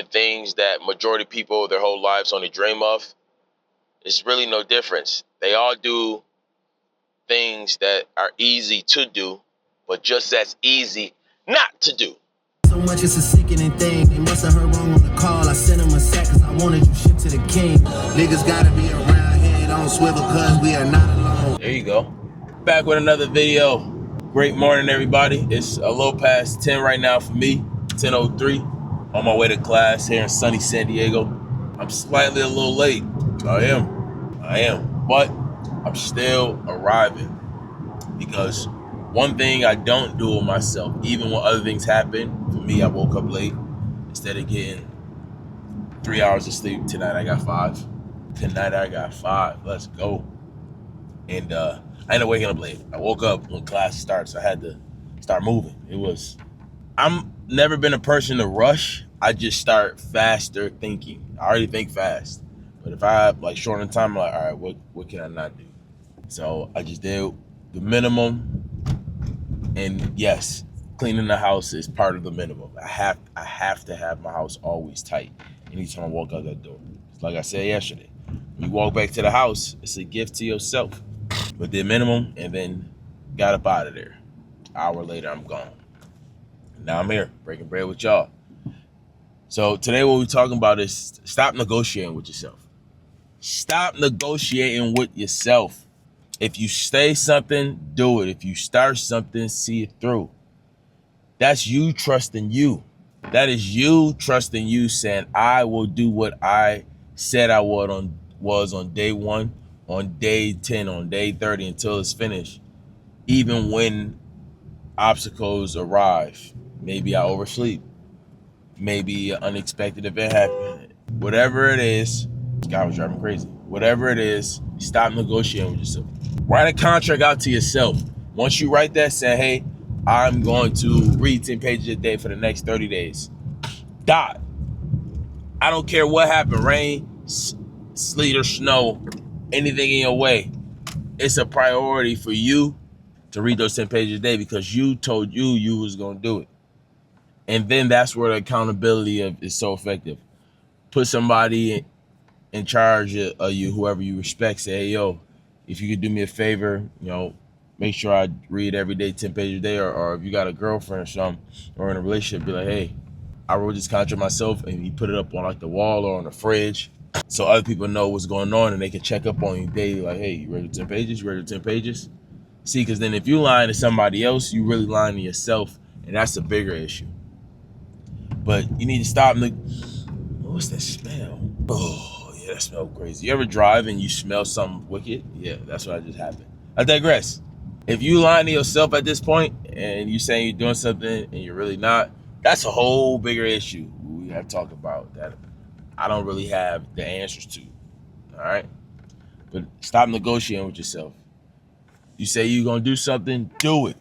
the things that majority of people their whole lives only dream of, it's really no difference. They all do things that are easy to do, but just as easy not to do. So much it's a sickening thing. They must have heard wrong on the call. I sent them a sack cause I wanted you shipped to the king. Niggas gotta be around here, don't swivel cause we are not alone. There you go. Back with another video. Great morning, everybody. It's a little past 10 right now for me, 10:03. On my way to class here in sunny San Diego. I'm slightly a little late. I am. But I'm still arriving. Because one thing I don't do with myself, even when other things happen, for me, I woke up late. Instead of getting 3 hours of sleep, tonight I got 5. Let's go. And I ended up waking up late. I woke up when class starts. I had to start moving. I'm never been a person to rush. I just start faster thinking. I already think fast. But if I have like short on time, I'm like, all right, what can I not do? So I just did the minimum. And yes, cleaning the house is part of the minimum. I have to have my house always tight anytime I walk out that door. Like I said yesterday, when you walk back to the house, it's a gift to yourself. But the minimum, and then got up out of there. An hour later, I'm gone. Now I'm here, breaking bread with y'all. So today what we're talking about is stop negotiating with yourself. Stop negotiating with yourself. If you say something, do it. If you start something, see it through. That's you trusting you. That is you trusting you, saying, I will do what I said I was on day 1, on day 10, on day 30, until it's finished. Even when obstacles arrive. Maybe I oversleep. Maybe an unexpected event happened. Whatever it is, this guy was driving crazy. Whatever it is, stop negotiating with yourself. Write a contract out to yourself. Once you write that, say, hey, I'm going to read 10 pages a day for the next 30 days. Dot. I don't care what happened, rain, sleet, or snow, anything in your way. It's a priority for you to read those 10 pages a day because you told you was going to do it. And then that's where the accountability is so effective. Put somebody in charge of you, whoever you respect. Say, hey, yo, if you could do me a favor, make sure I read every day 10 pages a day. Or if you got a girlfriend or something, or in a relationship, be like, hey, I wrote this contract myself, and you put it up on like the wall or on the fridge so other people know what's going on and they can check up on you daily. Like, hey, you read the 10 pages? You read the 10 pages? See, because then if you lying to somebody else, you really lying to yourself, and that's a bigger issue. But you need to stop. What's that smell? Oh, yeah, that smells crazy. You ever drive and you smell something wicked? Yeah, that's what just happened. I digress. If you lying to yourself at this point and you saying you're doing something and you're really not, that's a whole bigger issue we have to talk about that I don't really have the answers to. All right? But stop negotiating with yourself. You say you're going to do something, do it.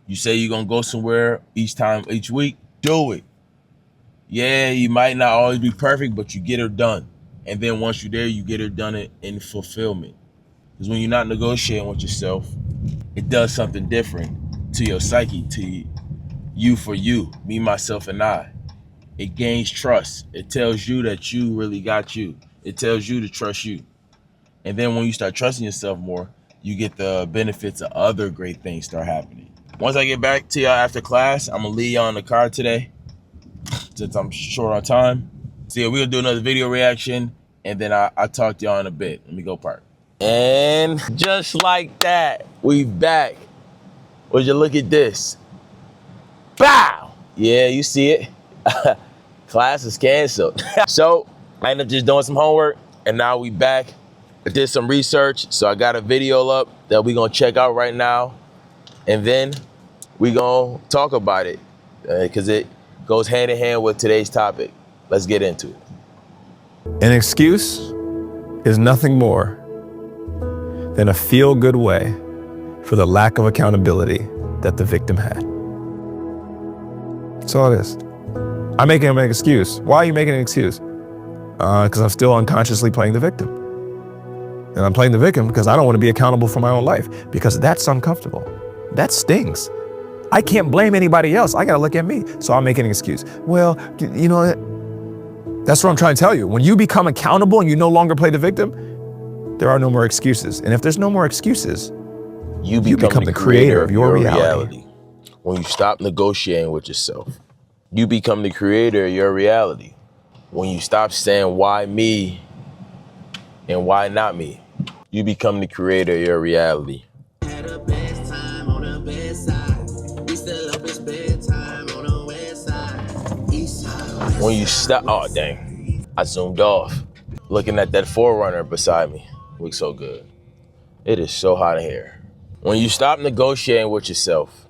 You say you're going to go somewhere each week, do it. Yeah, you might not always be perfect, but you get it done. And then once you're there, you get it done in fulfillment. Because when you're not negotiating with yourself, it does something different to your psyche, to you for you, me, myself, and I. It gains trust. It tells you that you really got you. It tells you to trust you. And then when you start trusting yourself more, you get the benefits of other great things start happening. Once I get back to y'all after class, I'm going to leave y'all in the car today since I'm short on time. So yeah, we're going to do another video reaction, and then I'll talk to y'all in a bit. Let me go park. And just like that, we back. Would you look at this? Bow! Yeah, you see it. Class is canceled. So I ended up just doing some homework, and now we back. I did some research, so I got a video up that we're going to check out right now. And then we're going to talk about it because it goes hand in hand with today's topic. Let's get into it. An excuse is nothing more than a feel-good way for the lack of accountability that the victim had. That's all it is. I'm making an excuse. Why are you making an excuse? Because I'm still unconsciously playing the victim. And I'm playing the victim because I don't want to be accountable for my own life, because that's uncomfortable. That stings. I can't blame anybody else. I got to look at me. So I'm making an excuse. Well, you know, That's what I'm trying to tell you. When you become accountable and you no longer play the victim, there are no more excuses. And if there's no more excuses, you become the creator of your reality. When you stop negotiating with yourself, you become the creator of your reality. When you stop saying, why me and why not me, you become the creator of your reality. Had a best time on the best side. We still up, it's bedtime on the west side. East side. When you stop, oh dang, I zoomed off. Looking at that Forerunner beside me, looks so good. It is so hot in here. When you stop negotiating with yourself,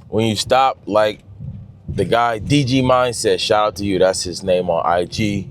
when you stop, like the guy DG Mindset, shout out to you, that's his name on IG.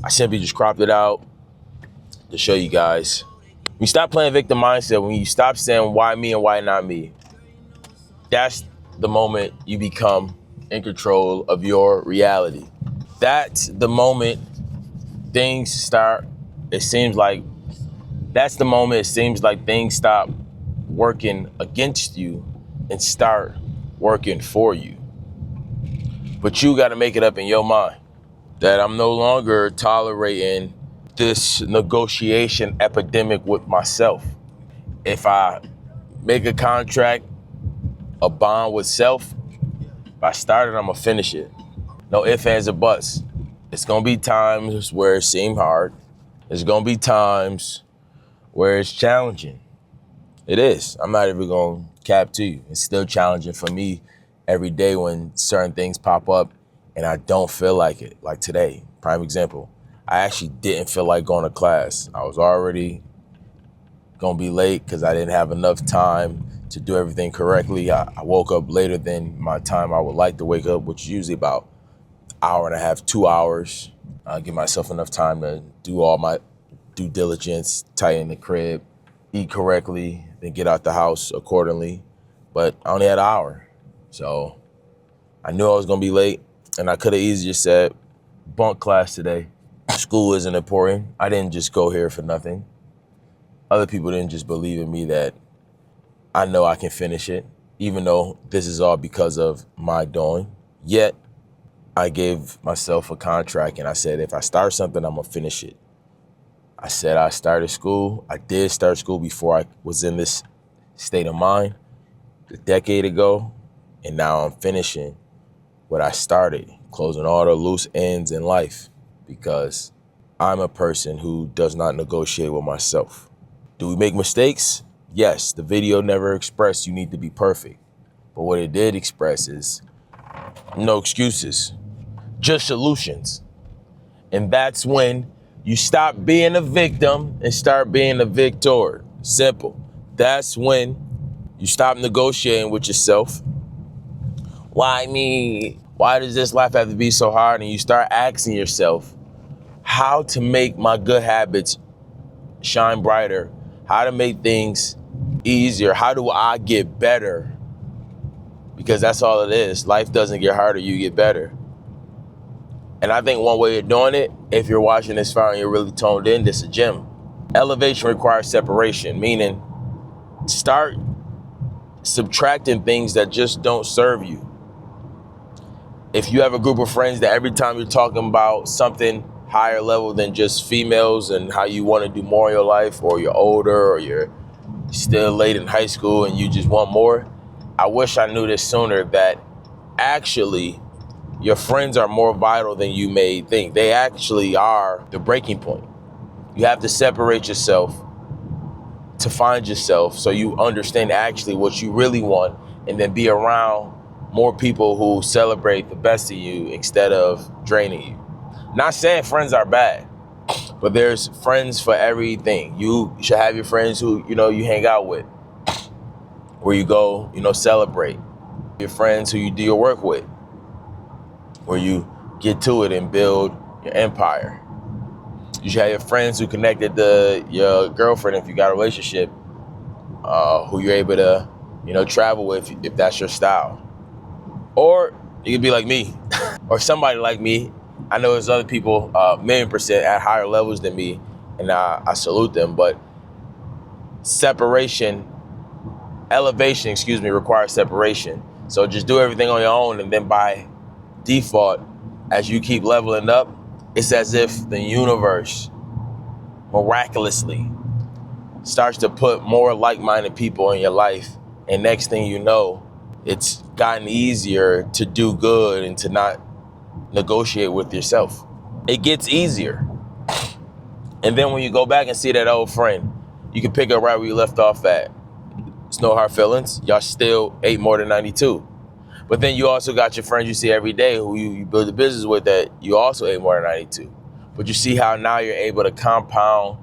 I simply just cropped it out to show you guys. When you stop playing victim mindset, when you stop saying why me and why not me, that's the moment you become in control of your reality. That's the moment things start, it seems like, that's the moment it seems like things stop working against you and start working for you. But you got to make it up in your mind that I'm no longer tolerating this negotiation epidemic with myself. If I make a contract, a bond with self, if I start it, I'm gonna finish it. No ifs, ands, or buts. It's gonna be times where it seems hard. It's gonna be times where it's challenging. It is. I'm not even gonna cap to you. It's still challenging for me every day when certain things pop up and I don't feel like it. Like today, prime example. I actually didn't feel like going to class. I was already gonna be late because I didn't have enough time to do everything correctly. I woke up later than my time I would like to wake up, which is usually about an hour and a half, 2 hours. I give myself enough time to do all my due diligence, tighten the crib, eat correctly, then get out the house accordingly. But I only had an hour. So I knew I was gonna be late and I could have easily just said, bunk class today. School isn't important. I didn't just go here for nothing. Other people didn't just believe in me that I know I can finish it, even though this is all because of my doing. Yet, I gave myself a contract and I said, if I start something, I'm gonna finish it. I said I started school. I did start school before I was in this state of mind a decade ago, and now I'm finishing what I started, closing all the loose ends in life, because I'm a person who does not negotiate with myself. Do we make mistakes? Yes, the video never expressed you need to be perfect. But what it did express is no excuses, just solutions. And that's when you stop being a victim and start being a victor. Simple. That's when you stop negotiating with yourself. Why me? Why does this life have to be so hard? And you start asking yourself how to make my good habits shine brighter, how to make things easier, how do I get better? Because that's all it is. Life doesn't get harder, you get better. And I think one way of doing it, if you're watching this far and you're really toned in, this is a gym. Elevation requires separation, meaning start subtracting things that just don't serve you. If you have a group of friends that every time you're talking about something higher level than just females and how you want to do more in your life, or you're older, or you're still late in high school and you just want more, I wish I knew this sooner, that actually your friends are more vital than you may think. They actually are the breaking point. You have to separate yourself to find yourself so you understand actually what you really want, and then be around more people who celebrate the best of you instead of draining you. Not saying friends are bad, but there's friends for everything. You should have your friends who, you hang out with, where you go, celebrate. Your friends who you do your work with, where you get to it and build your empire. You should have your friends who connected to your girlfriend if you got a relationship, who you're able to, travel with if that's your style. Or you could be like me, or somebody like me. I know there's other people, 1,000,000% at higher levels than me, and I salute them, but elevation, requires separation. So just do everything on your own, and then by default, as you keep leveling up, It's as if the universe miraculously starts to put more like-minded people in your life. And next thing you know, it's gotten easier to do good and to not negotiate with yourself. It gets easier. And then when you go back and see that old friend, you can pick up right where you left off at. It's no hard feelings. Y'all still ate more than 92. But then you also got your friends you see every day who you build a business with that you also ate more than 92. But you see how now you're able to compound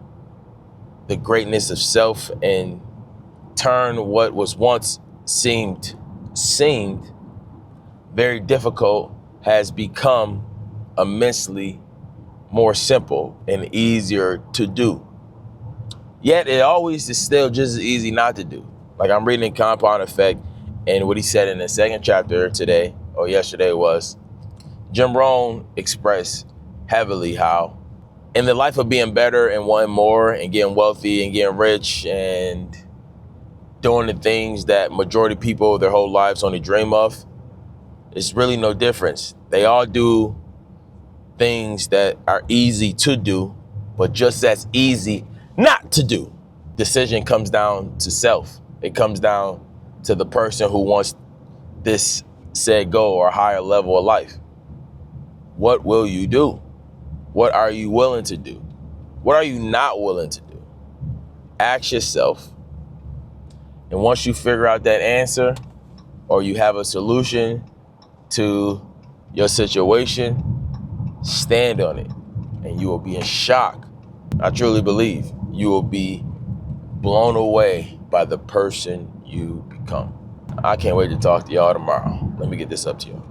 the greatness of self and turn what was once seemed very difficult has become immensely more simple and easier to do. Yet it always is still just as easy not to do. Like I'm reading Compound Effect, and what he said in the second chapter today or yesterday was, Jim Rohn expressed heavily how in the life of being better and wanting more and getting wealthy and getting rich and doing the things that majority of people their whole lives only dream of, it's really no difference. They all do things that are easy to do, but just as easy not to do. Decision comes down to self. It comes down to the person who wants this said goal or higher level of life. What will you do? What are you willing to do? What are you not willing to do? Ask yourself. And once you figure out that answer, or you have a solution to your situation, stand on it, and you will be in shock. I truly believe you will be blown away by the person you become. I can't wait to talk to y'all tomorrow. Let me get this up to you.